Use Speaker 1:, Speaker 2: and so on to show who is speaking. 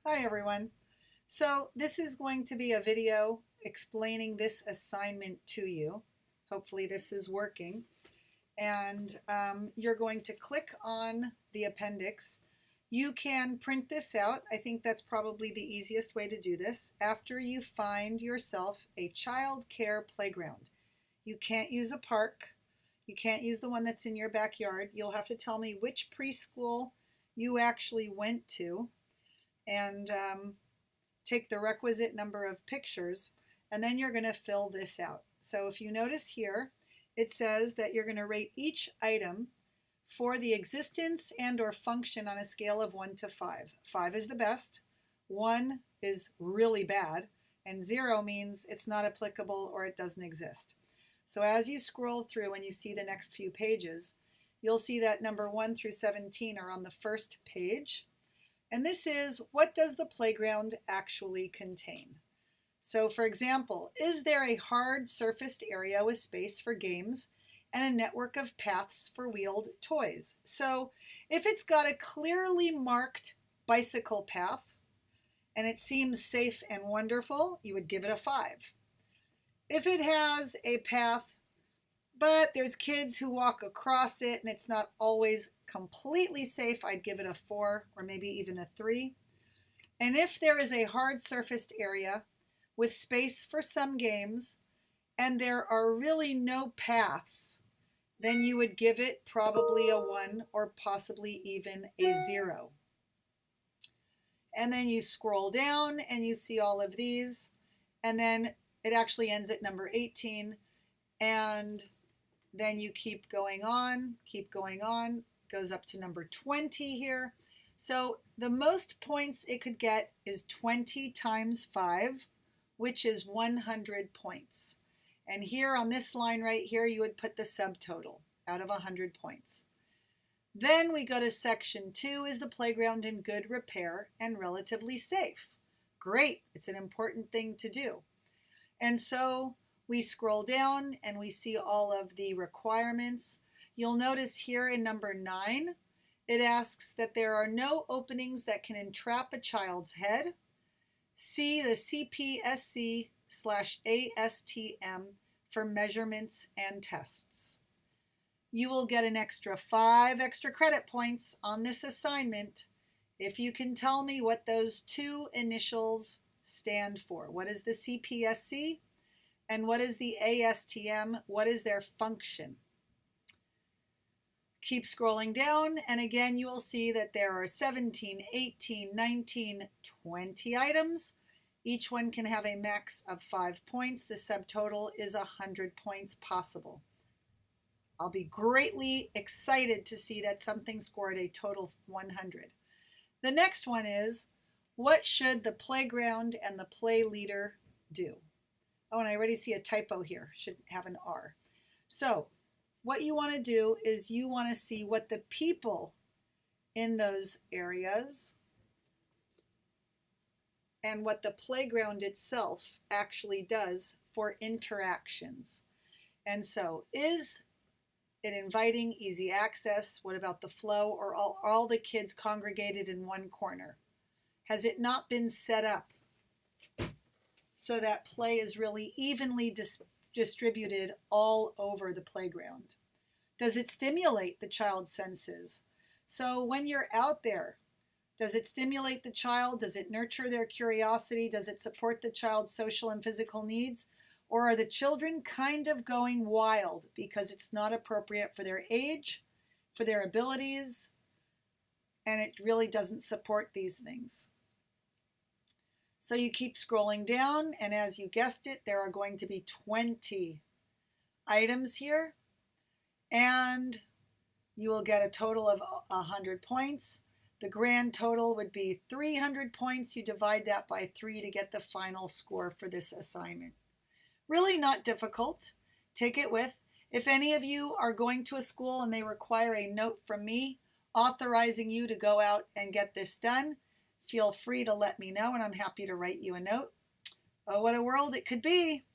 Speaker 1: Hi everyone. So this is going to be a video explaining this assignment to you. Hopefully this is working. And you're going to click on the appendix. You can print this out. I think that's probably the easiest way to do this. After you find yourself a child care playground. You can't use a park. You can't use the one that's in your backyard. You'll have to tell me which preschool you actually went to and take the requisite number of pictures, and then you're going to fill this out. So if you notice here, it says that you're going to rate each item for the existence and or function on a scale of 1 to 5. 5 is the best, 1 is really bad, and 0 means it's not applicable or it doesn't exist. So as you scroll through and you see the next few pages, you'll see that number 1 through 17 are on the first page. And this is, what does the playground actually contain? So for example, is there a hard surfaced area with space for games and a network of paths for wheeled toys? So if it's got a clearly marked bicycle path and it seems safe and wonderful, you would give it a 5. If it has a path but there's kids who walk across it and it's not always completely safe, I'd give it a 4 or maybe even a 3. And if there is a hard surfaced area with space for some games and there are really no paths, then you would give it probably a 1 or possibly even a 0. And then you scroll down and you see all of these, and then it actually ends at number 18, and then you keep going on, goes up to number 20 here. So the most points it could get is 20 times 5, which is 100 points. And here on this line right here, you would put the subtotal out of 100 points. Then we go to section 2, is the playground in good repair and relatively safe? Great, it's an important thing to do. And so we scroll down and we see all of the requirements. You'll notice here in number 9, it asks that there are no openings that can entrap a child's head. See the CPSC/ASTM for measurements and tests. You will get an extra 5 extra credit points on this assignment if you can tell me what those 2 initials stand for. What is the CPSC? And what is the ASTM? What is their function? Keep scrolling down, and again you will see that there are 17, 18, 19, 20 items. Each one can have a max of 5 points. The subtotal is 100 points possible. I'll be greatly excited to see that something scored a total of 100. The next one is, what should the playground and the play leader do? Oh, and I already see a typo here. Should have an R. So what you want to do is you want to see what the people in those areas and what the playground itself actually does for interactions. And so is it inviting, easy access? What about the flow, or all the kids congregated in one corner? Has it not been set up so that play is really evenly distributed all over the playground? Does it stimulate the child's senses? So when you're out there, does it stimulate the child? Does it nurture their curiosity? Does it support the child's social and physical needs? Or are the children kind of going wild because it's not appropriate for their age, for their abilities, and it really doesn't support these things? So you keep scrolling down, and as you guessed it, there are going to be 20 items here, and you will get a total of 100 points. The grand total would be 300 points. You divide that by 3 to get the final score for this assignment. Really not difficult. Take it with. If any of you are going to a school and they require a note from me authorizing you to go out and get this done, feel free to let me know, and I'm happy to write you a note. Oh, what a world it could be.